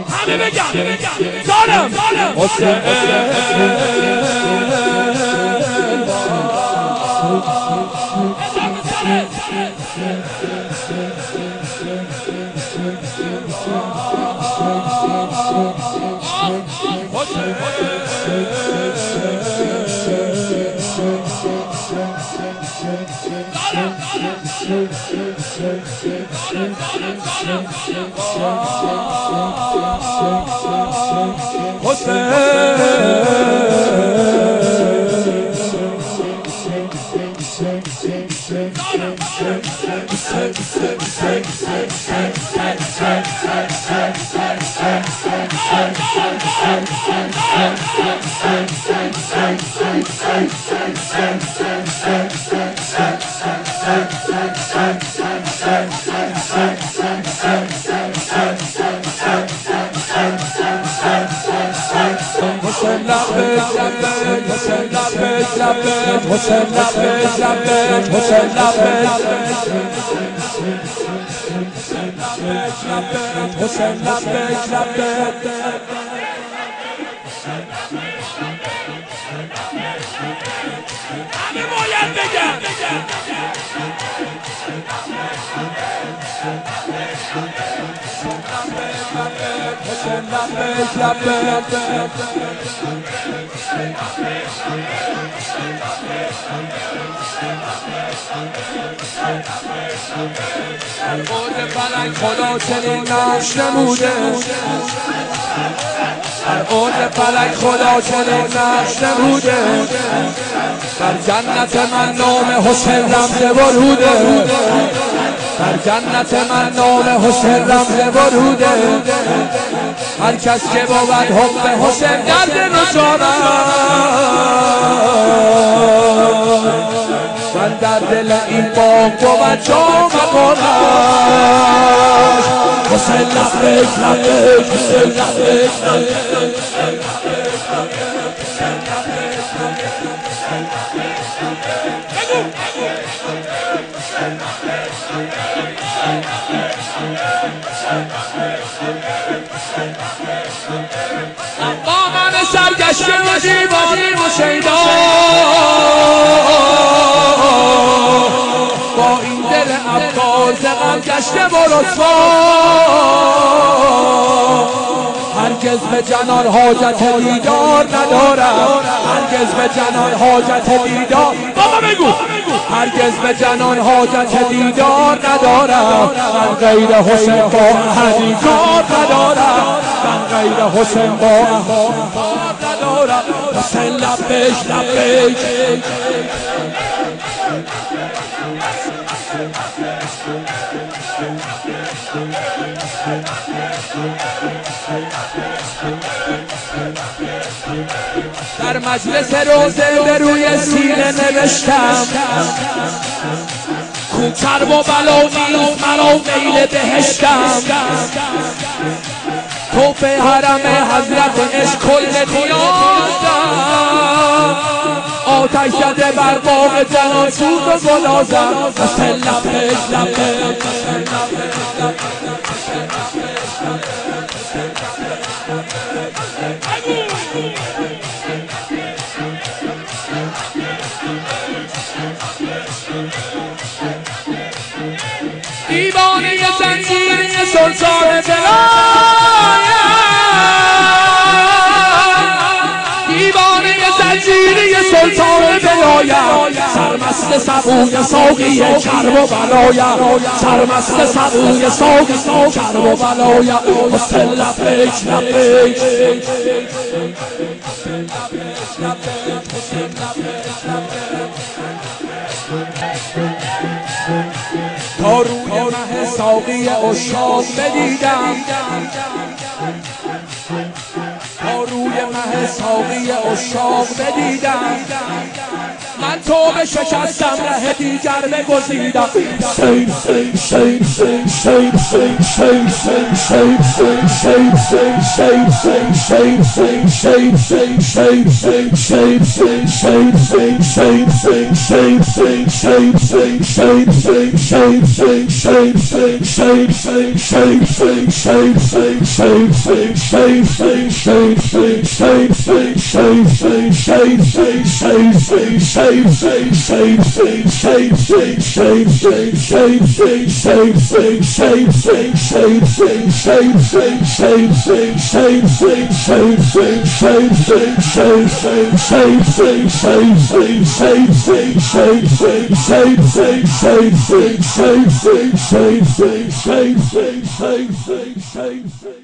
همه بگم دارم حسین خدا چنین نقش نموده در اوج فلک خدا چنین نقش نموده در جنت من نام حسین رمز وروده در جنت من نام حسین رمز وروده هر کس که بود حب حسین درد نشانم من در دل این باغ بود جام کنم حسین لبیک لبیک حسین لبیک با من سرگشته و دیوانی و شیدا با این دل افغاز غم گشته و رسوا هرگز به جنان حاجت دیدار ندارم هرگز به جنان حاجت دیدار بابا بگو هرگز به جنان حاجت دیدار ندارم من غیر حسین با احدی کار ندارم من غیر حسین با احدی کار ندارم حسین لبیک لبیک در مجلس روزه به روی سینه نوشتم کو کرب و بلا نیست مرا میل بهشتم توف حرم حضرت عشق کل نیازم آتش زده بر باغ جهان سوز و گلازم حسین لبیک لبیک دیوانه زنجیری سلطان بلایم دیوانه زنجیری سلطان بلایم سرمست سبوی ساقی کرب و بلایم سرمست سبوی ساقی کرب و بلایم حسین لبیک لبیک تا روی مه ساقی عشاق بدیدم تا روی مه ساقی عشاق بدیدم من توبه شکستم ره دیگر بگزیدم Save